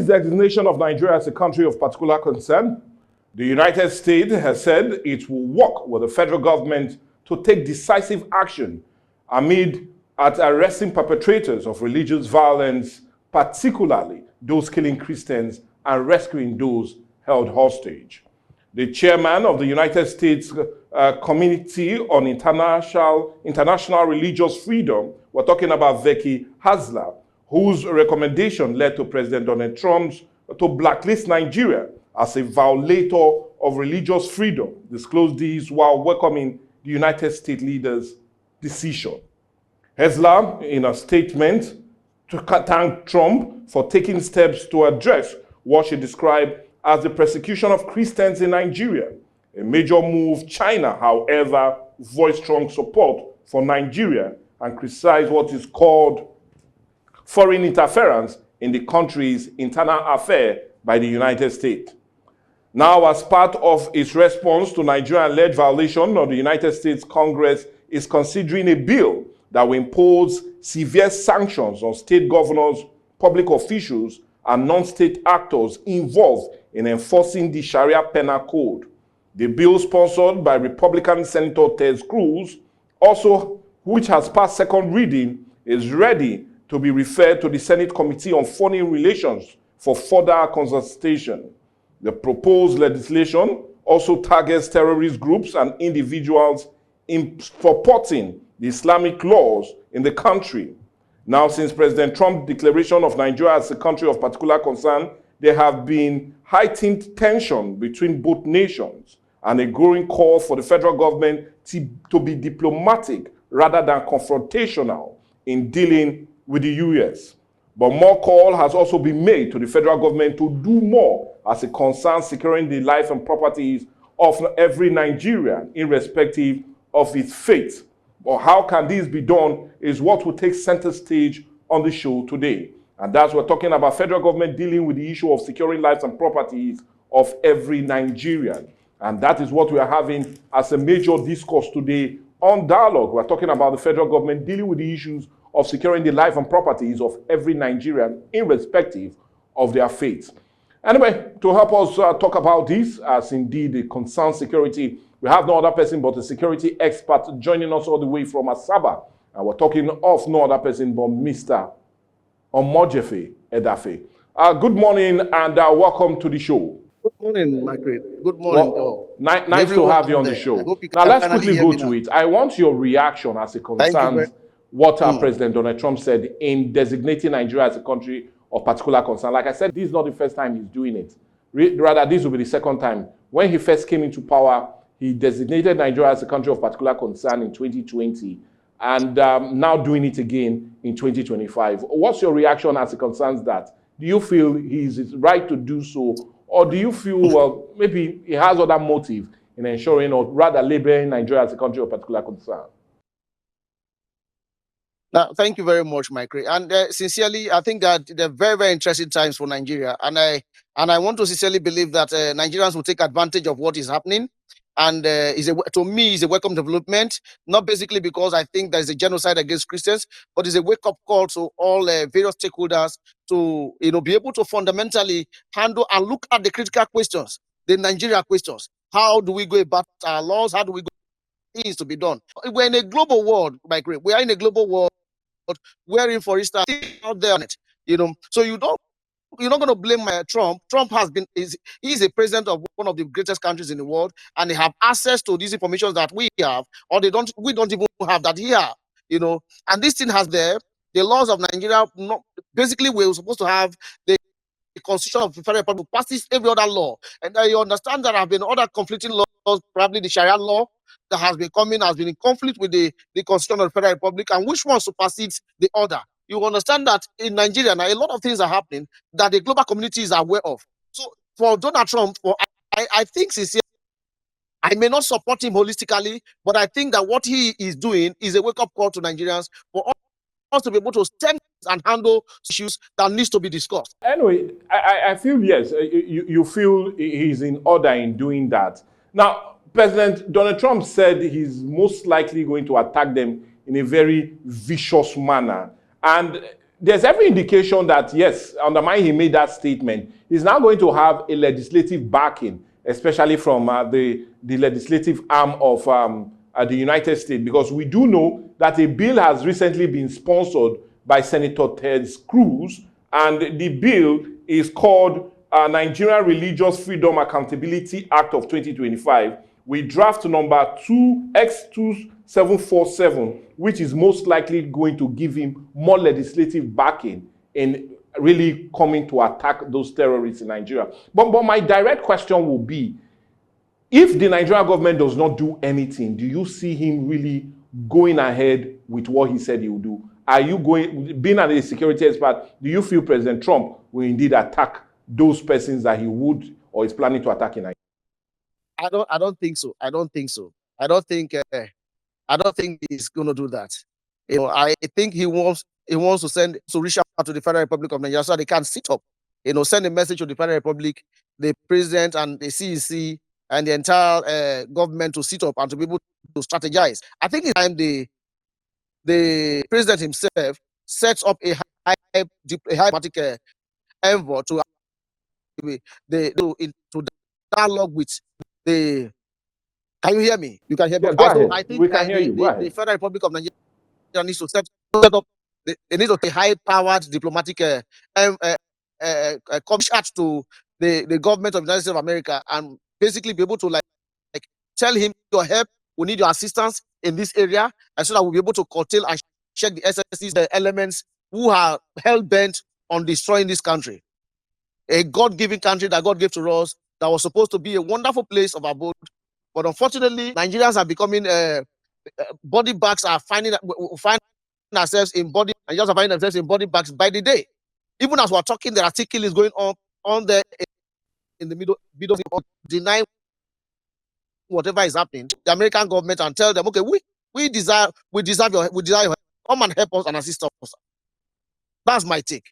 its designation of Nigeria as a country of particular concern, the United States has said it will work with the federal government to take decisive action amid arresting perpetrators of religious violence, particularly those killing Christians and rescuing those held hostage. The chairman of the United States Committee on International Religious Freedom, we're talking about Vicky Hasler, whose recommendation led to President Donald Trump to blacklist Nigeria as a violator of religious freedom, disclosed this while welcoming the United States leader's decision. Hasler, in a statement, thanked Trump for taking steps to address what she described as the persecution of Christians in Nigeria. A major move. China, however, voiced strong support for Nigeria and criticized what is called foreign interference in the country's internal affairs by the United States. Now, as part of its response to Nigerian-led violation of the United States, Congress is considering a bill that will impose severe sanctions on state governors, public officials, and non-state actors involved in enforcing the Sharia penal code. The bill, sponsored by Republican Senator Ted Cruz, also which has passed second reading, is ready to be referred to the Senate Committee on Foreign Relations for further consultation. The proposed legislation also targets terrorist groups and individuals in purporting the Islamic laws in the country. Now, since President Trump's declaration of Nigeria as a country of particular concern, there have been heightened tension between both nations and a growing call for the federal government to be diplomatic rather than confrontational in dealing with the U.S. But more call has also been made to the federal government to do more as it concerns securing the life and properties of every Nigerian, irrespective of its faith. But how can this be done is what will take center stage on the show today. And that's we're talking about federal government dealing with the issue of securing lives and properties of every Nigerian. And that is what we are having as a major discourse today on Dialogue. We're talking about the federal government dealing with the issues of securing the life and properties of every Nigerian, irrespective of their faith. Anyway, to help us talk about this, as indeed it concerns security, we have no other person but a security expert joining us all the way from Asaba. And we're talking of no other person but Mr. Omojefe Edafe. Good morning and welcome to the show. Good morning, Margaret. Good morning. Nice to have you on the show. Now, let's quickly go to it. I want your reaction as it concerns what President Donald Trump said in designating Nigeria as a country of particular concern. Like I said, this is not the first time he's doing it. Rather, this will be the second time. When he first came into power, he designated Nigeria as a country of particular concern in 2020, and now doing it again in 2025. What's your reaction as it concerns that? Do you feel he's right to do so, or do you feel, well, maybe he has other motive in ensuring, or rather labeling Nigeria as a country of particular concern? Now, thank you very much, Mike. And sincerely, I think that they're very, very interesting times for Nigeria. And I want to sincerely believe that Nigerians will take advantage of what is happening. And to me, is a welcome development, not basically because I think there's a genocide against Christians, but it's a wake-up call to all various stakeholders to be able to fundamentally handle and look at the critical questions, the Nigeria questions. How do we go about our laws? How do we go things to be done? We're in a global world, Mike. We are in a global world wherein, for instance, out there on it, so you're not going to blame Trump. Trump he's a president of one of the greatest countries in the world, and they have access to these information that we have, or we don't even have that here, and this thing has the laws of Nigeria. Basically, we're supposed to have the Constitution of the Federal Republic passes every other law, and you understand that there have been other conflicting laws, probably the Sharia law that has been in conflict with the Constitution of the Federal Republic, and which one supersedes the other. You understand that in Nigeria now, a lot of things are happening that the global community is aware of. So for Donald Trump, I think sincerely, I may not support him holistically, but I think that what he is doing is a wake-up call to Nigerians for us to be able to stem and handle issues that needs to be discussed. Anyway, I feel, yes, you feel he's in order in doing that. Now, President Donald Trump said he's most likely going to attack them in a very vicious manner. And there's every indication that, yes, undermine he made that statement, he's now going to have a legislative backing, especially from the legislative arm of the United States, because we do know that a bill has recently been sponsored by Senator Ted Cruz, and the bill is called Nigerian Religious Freedom Accountability Act of 2025, with draft number 2X2747, which is most likely going to give him more legislative backing in really coming to attack those terrorists in Nigeria. But my direct question will be, if the Nigerian government does not do anything, do you see him really going ahead with what he said he would do? Are you going, being a security expert, do you feel President Trump will indeed attack those persons that he would or is planning to attack in Nigeria? I don't think so. I don't think he's going to do that. I think he wants to reach out to the Federal Republic of Nigeria so they can sit up, send a message to the Federal Republic, the president and the CEC and the entire government to sit up and to be able to strategize. I think it's time the president himself sets up a high diplomatic envoy to dialogue with the. Can you hear me? You can hear me. Yeah, go ahead. I think we can hear you. the Federal Republic of Nigeria needs to set up. They need to a high-powered diplomatic commission to the government of the United States of America and basically be able to like tell him your help. We need your assistance in this area, and so that we'll be able to curtail and check the SSCs, the elements who are hell bent on destroying this country, a God-given country that God gave to us, that was supposed to be a wonderful place of abode. But unfortunately, Nigerians are becoming body bags are finding ourselves in body. Nigerians are finding themselves in body bags by the day. Even as we're talking, there are still killings going on there in the middle of denying whatever is happening. The American government and tell them, okay, we deserve your help. Come and help us and assist us. That's my take.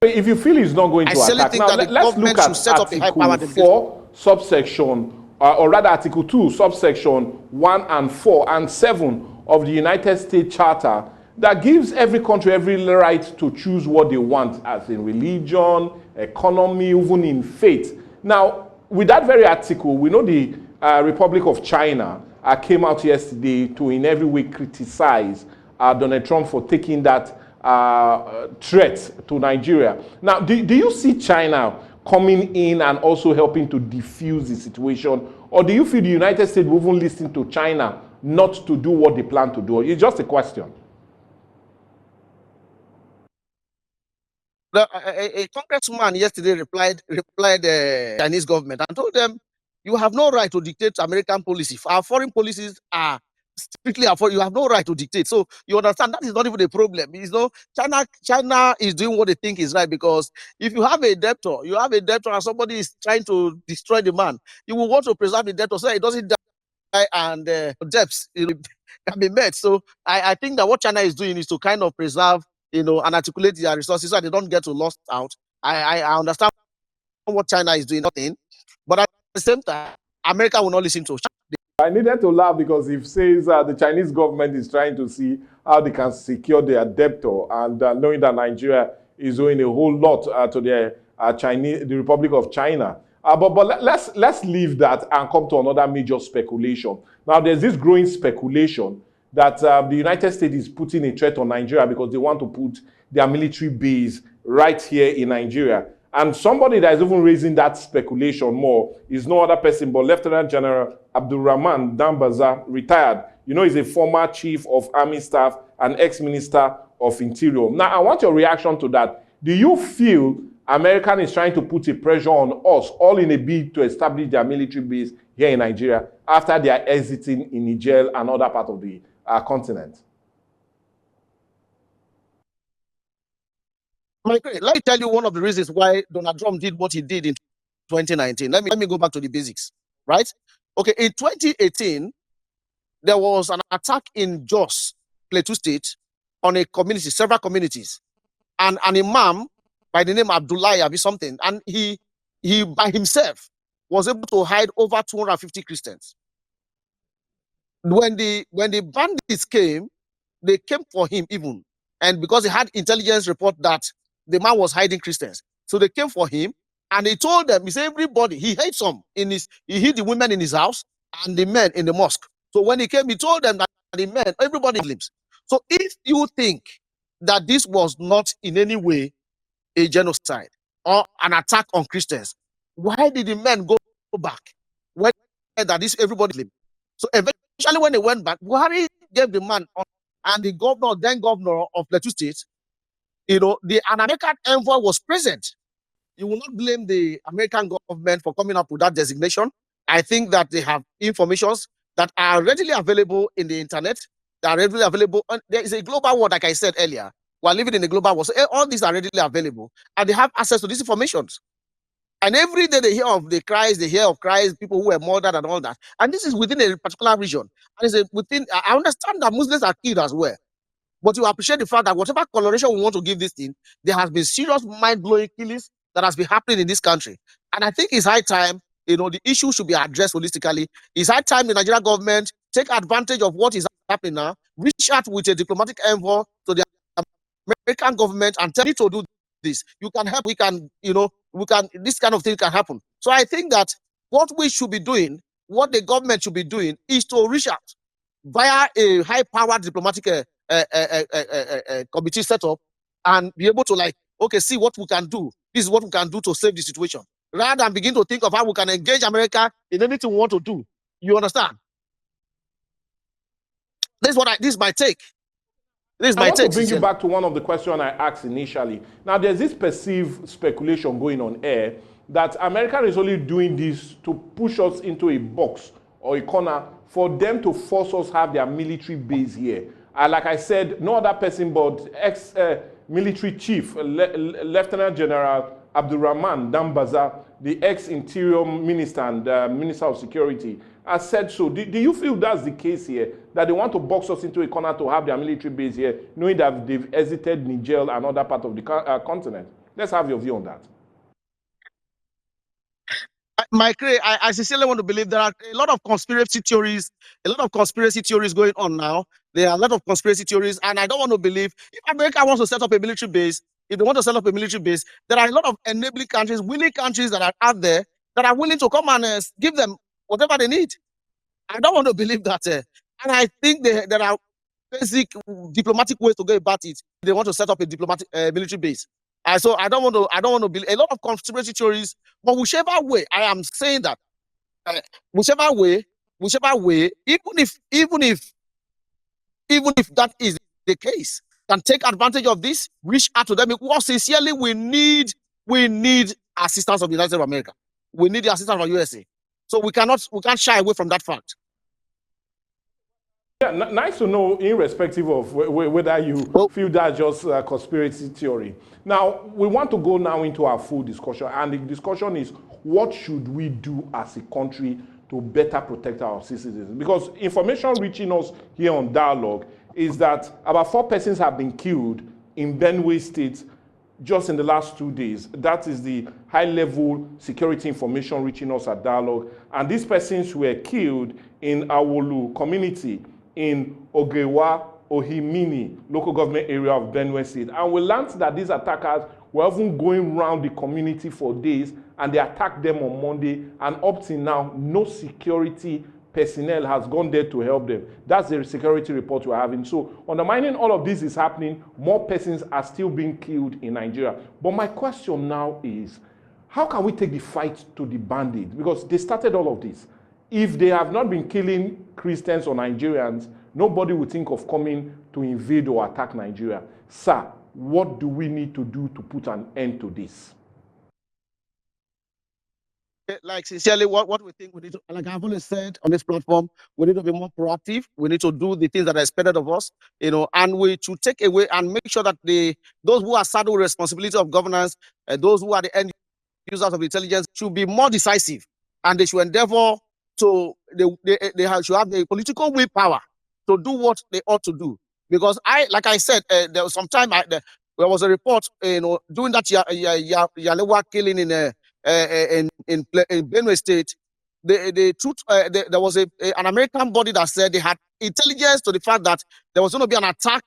If you feel he's not going to attack, now let's look at Article 4, subsection, or rather Article 2, subsection 1 and 4 and 7 of the United States Charter that gives every country every right to choose what they want, as in religion, economy, even in faith. Now, with that very article, we know the Republic of China came out yesterday to in every way criticize Donald Trump for taking that threat to Nigeria. Now, do you see China coming in and also helping to defuse the situation? Or do you feel the United States will even listen to China not to do what they plan to do? It's just a question. A congressman yesterday replied the Chinese government and told them, you have no right to dictate American policy. Our foreign policies are strictly foreign. You have no right to dictate. So you understand that is not even a problem. China is doing what they think is right, because if you have a debtor, and somebody is trying to destroy the man, you will want to preserve the debtor so it doesn't die and debts can be met. So I think that what China is doing is to kind of preserve, and articulate their resources so they don't get lost out. I understand what China is doing, nothing, but at the same time, America will not listen to China. I needed to laugh because it says the Chinese government is trying to see how they can secure their debtor, and knowing that Nigeria is owing a whole lot to the Republic of China. But let's leave that and come to another major speculation. Now, there's this growing speculation that the United States is putting a threat on Nigeria because they want to put their military base right here in Nigeria. And somebody that is even raising that speculation more is no other person but Lieutenant General Abdulrahman Dambaza, retired. He's a former chief of army staff and ex-minister of interior. Now, I want your reaction to that. Do you feel America is trying to put a pressure on us, all in a bid to establish their military base here in Nigeria after they are exiting in Niger and other part of the continent? Let me tell you one of the reasons why Donald Trump did what he did in 2019. Let me go back to the basics, right? Okay, in 2018, there was an attack in Jos, Plateau State, on a community, several communities, and an imam by the name Abdullah Abi something, and he by himself was able to hide over 250 Christians. When the bandits came, they came for him even. And because he had intelligence report that the man was hiding Christians, so they came for him and he told them, he said, everybody, he hid some in his, he hid the women in his house and the men in the mosque. So when he came, he told them that the men, everybody Muslims. So if you think that this was not in any way a genocide or an attack on Christians, why did the men go back when that this everybody Muslim? So eventually when they went back, Buhari gave the man and the governor, then governor of Plateau State, the an American envoy was present. You will not blame the American government for coming up with that designation. I think that they have informations that are readily available in the internet, that are readily available. And there is a global world, like I said earlier. We're living in a global world. So all these are readily available and they have access to these informations. And every day they hear of the cries, they hear of cries, people who were murdered and all that. And this is within a particular region. And it's within, I understand that Muslims are killed as well. But you appreciate the fact that whatever coloration we want to give this thing, there has been serious mind-blowing killings that has been happening in this country. And I think it's high time, the issue should be addressed holistically. It's high time the Nigerian government take advantage of what is happening now, reach out with a diplomatic envoy to the American government and tell me to do this. You can help, this kind of thing can happen. So I think that what we should be doing, what the government should be doing is to reach out via a high-powered diplomatic committee set up and be able to see what we can do. This is what we can do to save the situation. Rather than begin to think of how we can engage America in anything we want to do. You understand? This is my take. This is my I want take. to bring you back to one of the questions I asked initially. Now, there's this perceived speculation going on air that America is only doing this to push us into a box or a corner for them to force us to have their military base here. Like I said, no other person but ex-military chief, Lieutenant General Abdurrahman Dambaza, the ex-interior minister and minister of security, has said so. Do you feel that's the case here, that they want to box us into a corner to have their military base here, knowing that they've exited Niger and other part of the continent? Let's have your view on that. I sincerely want to believe there are a lot of conspiracy theories going on now. There are a lot of conspiracy theories, and I don't want to believe if America wants to set up a military base, if they want to set up a military base, there are a lot of enabling countries, willing countries that are out there that are willing to come and give them whatever they need. I don't want to believe that. And I think there are basic diplomatic ways to go about it. They want to set up a diplomatic military base. So I don't want to believe a lot of conspiracy theories. But whichever way, I am saying that whichever way, even if that is the case, can take advantage of this, reach out to them. Because sincerely, we need assistance of the United States of America. We need the assistance of USA. So we can't shy away from that fact. Yeah, nice to know, irrespective of whether you feel that's just a conspiracy theory. Now, we want to go now into our full discussion, and the discussion is what should we do as a country to better protect our citizens? Because information reaching us here on Dialogue is that about 4 persons have been killed in Benue State just in the last 2 days. That is the high-level security information reaching us at Dialogue. And these persons were killed in Awolu community in Ogewa, Ohimini, local government area of Benue State. And we learned that these attackers were even going around the community for days, and they attacked them on Monday, and up till now, no security personnel has gone there to help them. That's the security report we're having. So undermining all of this is happening. More persons are still being killed in Nigeria. But my question now is, how can we take the fight to the bandits? Because they started all of this. If they have not been killing Christians or Nigerians, nobody would think of coming to invade or attack Nigeria. Sir, what do we need to do to put an end to this? Like sincerely, what we think we need to, like I've always said on this platform, we need to be more proactive. We need to do the things that are expected of us, and we to take away and make sure that those who are saddled with responsibility of governance, those who are the end users of intelligence should be more decisive, and they should endeavor to they should have the political willpower to do what they ought to do. Because like I said, there was some time there was a report, doing that Yalewa killing in Benue State. The truth, there was an American body that said they had intelligence to the fact that there was going to be an attack,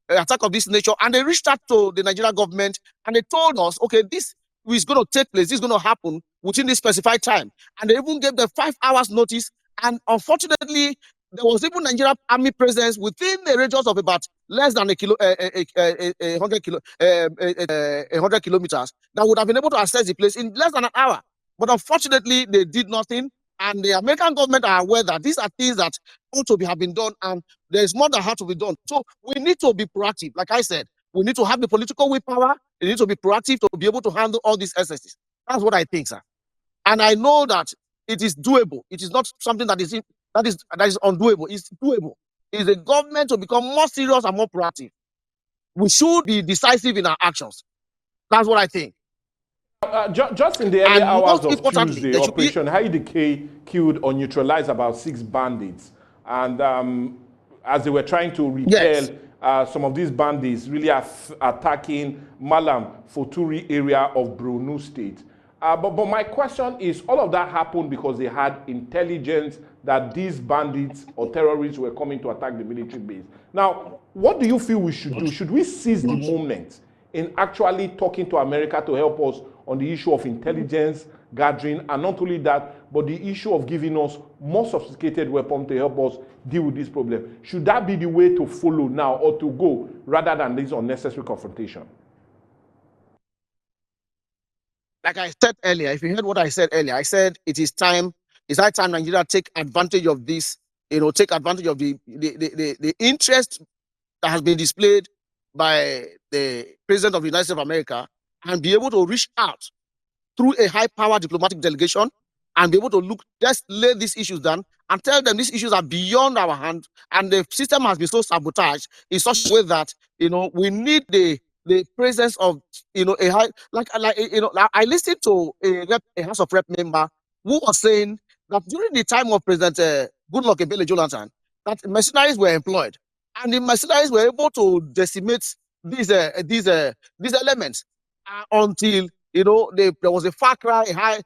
attack of this nature, and they reached out to the Nigerian government and they told us, okay, this is going to take place, this is going to happen within this specified time, and they even gave them 5 hours notice. And unfortunately, there was even Nigerian army presence within the radius of about less than a 100 kilometers that would have been able to access the place in less than an hour. But unfortunately, they did nothing. And the American government are aware that these are things that ought to have been done, and there is more that has to be done. So we need to be proactive. Like I said, we need to have the political willpower. We need to be proactive to be able to handle all these excesses. That's what I think, sir. And I know that it is doable. It is not something that is undoable. It's doable. It's the government to become more serious and more proactive. We should be decisive in our actions. That's what I think. Just in the early And hours most of importantly, Tuesday, there should be- Operation Haidike killed or neutralized about 6 bandits. And as they were trying to repel Yes. some of these bandits really attacking Malam Foturi area of Borno State. But my question is, all of that happened because they had intelligence that these bandits or terrorists were coming to attack the military base. Now, what do you feel we should do? Should we seize the moment in actually talking to America to help us on the issue of intelligence gathering, and not only that, but the issue of giving us more sophisticated weapons to help us deal with this problem? Should that be the way to follow now or to go rather than this unnecessary confrontation? Like I said earlier, if you heard what I said earlier, I said it is time, it's high time Nigeria take advantage of this, take advantage of the interest that has been displayed by the President of the United States of America, and be able to reach out through a high-powered diplomatic delegation and be able to just lay these issues down and tell them these issues are beyond our hand, and the system has been so sabotaged in such a way that we need the presence of a high, like I listened to a House of Rep member who was saying that during the time of President Goodluck Ebele Jonathan, that mercenaries were employed, and the mercenaries were able to decimate these elements until there was a far cry, high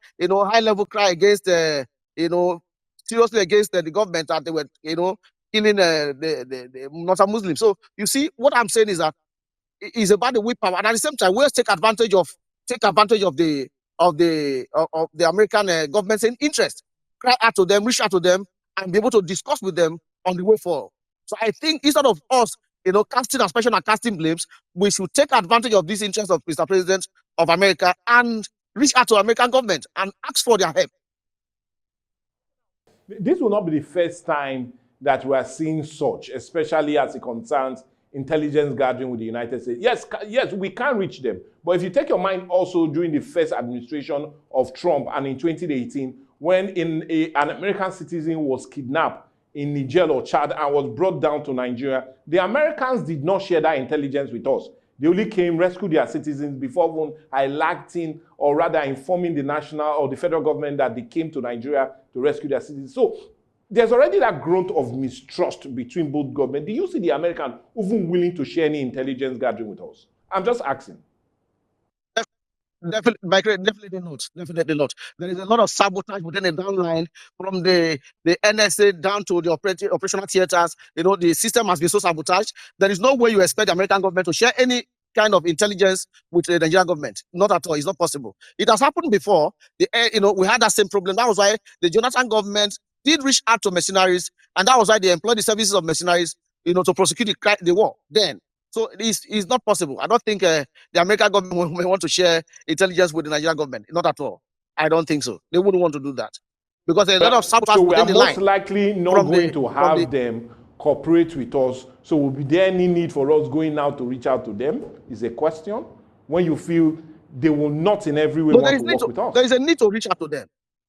level cry against seriously against the government, that they were killing the Northern Muslims. So you see, what I'm saying is that it's about the willpower, and at the same time, we'll take advantage of the American government's interest, cry out to them, reach out to them, and be able to discuss with them on the way forward. So I think instead of us, casting aspersion and casting blames, we should take advantage of this interest of Mr. President of America and reach out to American government and ask for their help. This will not be the first time that we are seeing such, especially as it concerns intelligence gathering with the United States. Yes, we can reach them. But if you take your mind also during the first administration of Trump and in 2018, when an American citizen was kidnapped in Niger or Chad and was brought down to Nigeria, the Americans did not share that intelligence with us. They only came, rescued their citizens before even highlighting or rather informing the national or the federal government that they came to Nigeria to rescue their citizens. So there's already that growth of mistrust between both governments. Do you see the American even willing to share any intelligence gathering with us? I'm just asking. Definitely not. Definitely not. There is a lot of sabotage within the downline, from the NSA down to the operational theaters. The system has been so sabotaged. There is no way you expect the American government to share any kind of intelligence with the Nigerian government. Not at all. It's not possible. It has happened before. We had that same problem. That was why the Jonathan government did reach out to mercenaries, and that was why they employed the services of mercenaries, to prosecute the war then. So it's not possible. I don't think the American government may want to share intelligence with the Nigerian government. Not at all. I don't think so. They wouldn't want to do that, because there's a lot of sabotage so we within are the line. most likely not going to have them cooperate with us. So will be there any need for us going out to reach out to them? Is a question. When you feel they will not in every way want to work with us. There is a need to reach out to them.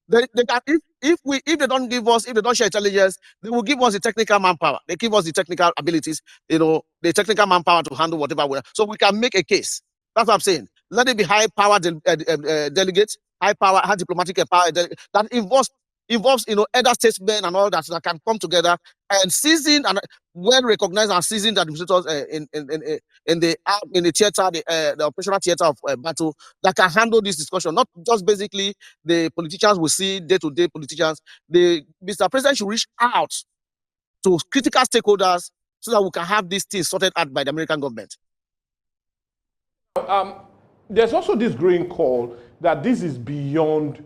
They can, if they don't give us, if they don't share intelligence, they will give us the technical manpower. They give us the technical abilities, the technical manpower to handle whatever. So we can make a case. That's what I'm saying. Let it be high-powered delegates, high diplomatic power that involves elder statesmen and all that can come together, and seasoned and well recognized and seasoned administrators in the theater, the operational theater of battle, that can handle this discussion. Not just basically the politicians we see, day-to-day politicians. Mr. President should reach out to critical stakeholders so that we can have these things sorted out by the American government. There's also this growing call that this is beyond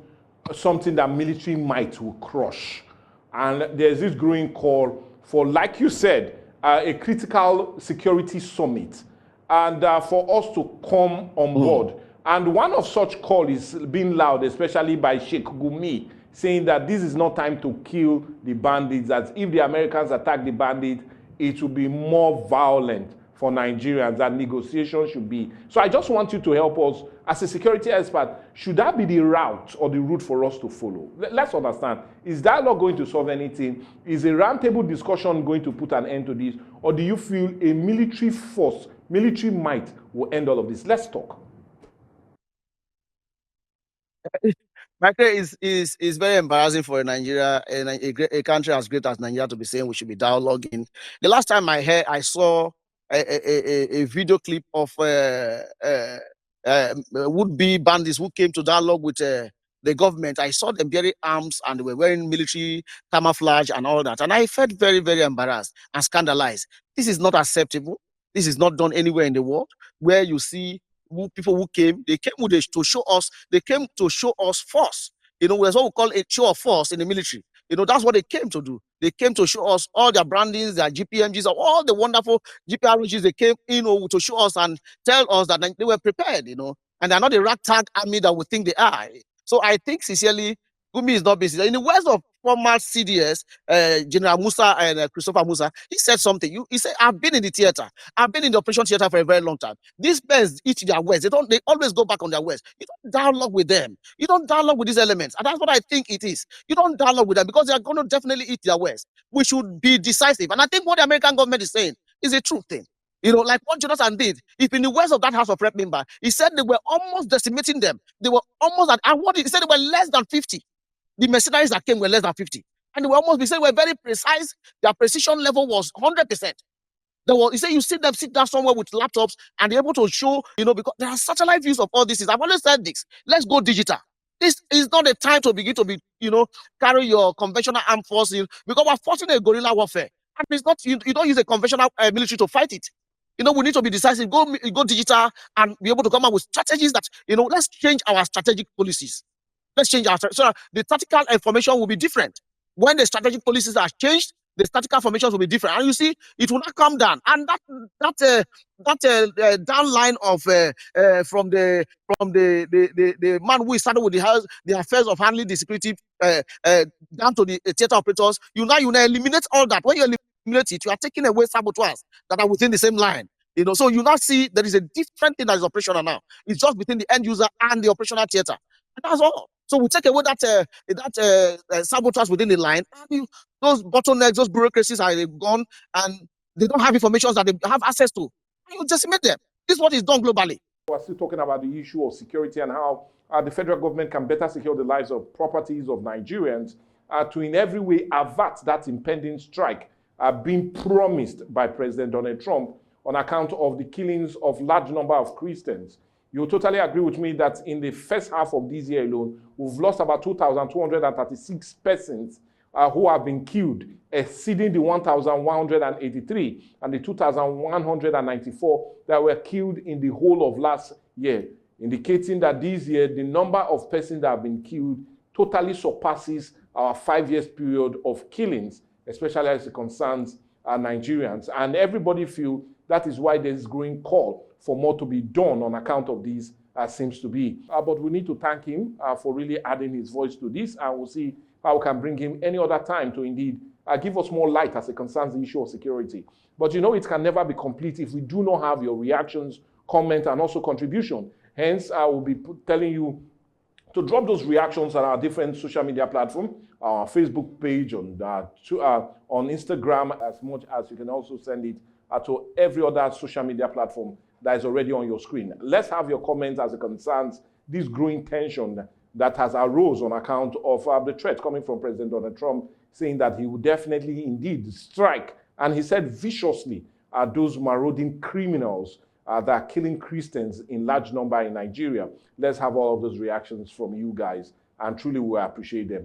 something that military might will crush. And there's this growing call for, like you said, a critical security summit, and for us to come on board. And one of such calls is being loud, especially by Sheikh Gumi, saying that this is not time to kill the bandits, that if the Americans attack the bandits, it will be more violent for Nigerians, that negotiations should be. So I just want you to help us, as a security expert, should that be the route or the route for us to follow? Let's understand, is dialogue going to solve anything? Is a roundtable discussion going to put an end to this? Or do you feel a military force, military might will end all of this? Let's talk. Michael, is very embarrassing for Nigeria, a country as great as Nigeria, to be saying we should be dialoguing. The last time I saw a video clip of would-be bandits who came to dialogue with the government. I saw them bearing arms and they were wearing military camouflage and all that. And I felt very, very embarrassed and scandalized. This is not acceptable. This is not done anywhere in the world where you see people who came, they came to show us force. You know, that's what we call a show of force in the military. You know, that's what they came to do. They came to show us all their brandings, their GPMGs, all the wonderful GPRGs. They came, you know, to show us and tell us that they were prepared, you know, and they're not a ragtag army that we think they are. So I think sincerely, Gumi is not busy. In the words of former CDS, General Musa and Christopher Musa, he said something. He said, "I've been in the theater. I've been in the operation theater for a very long time. These men eat their words. They always go back on their words. You don't dialogue with them. You don't dialogue with these elements. And that's what I think it is. You don't dialogue with them because they're going to definitely eat their words. We should be decisive. And I think what the American government is saying is a true thing. You know, like what Jonathan did. If in the words of that House of Rep member, he said they were almost decimating them. They were almost at, and what he said, they were less than 50. The mercenaries that came were less than 50. And they were almost, we said, were very precise. Their precision level was 100%. He said, you see them sit down somewhere with laptops and they're able to show, you know, because there are satellite views of all this. I've always said this. Let's go digital. This is not a time to begin to be, you know, carry your conventional armed forces, because we're fighting a guerrilla warfare. And it's not, you don't use a conventional military to fight it. You know, we need to be decisive, go digital and be able to come up with strategies that, you know, let's change our strategic policies. Let's change our, so the tactical information will be different. When the strategic policies are changed, the tactical formations will be different. And you see, it will not come down. And that down line of from the man who started with the affairs of handling the security down to the theater operators, you now eliminate all that. When you eliminate it, you are taking away saboteurs that are within the same line. You know, so you now see there is a different thing that is operational now. It's just between the end user and the operational theater. And that's all. So we take away that saboteurs within the line, and those bottlenecks, those bureaucracies are gone, and they don't have information that they have access to. And you decimate them. This is what is done globally. We're still talking about the issue of security and how the federal government can better secure the lives of properties of Nigerians to in every way avert that impending strike being promised by President Donald Trump on account of the killings of large number of Christians. You totally agree with me that in the first half of this year alone, we've lost about 2,236 persons who have been killed, exceeding the 1,183 and the 2,194 that were killed in the whole of last year, indicating that this year, the number of persons that have been killed totally surpasses our 5 years period of killings, especially as it concerns Nigerians. And everybody feel that is why there's growing call for more to be done on account of these, seems to be. But we need to thank him for really adding his voice to this, and we'll see how we can bring him any other time to indeed give us more light as it concerns the issue of security. But you know, it can never be complete if we do not have your reactions, comment, and also contribution. Hence, I will be telling you to drop those reactions on our different social media platforms, our Facebook page, on Instagram, as much as you can also send it to every other social media platform that is already on your screen. Let's have your comments as it concerns this growing tension that has arose on account of the threat coming from President Donald Trump, saying that he would definitely indeed strike, and he said viciously, those marauding criminals that are killing Christians in large number in Nigeria. Let's have all of those reactions from you guys, and truly we appreciate them.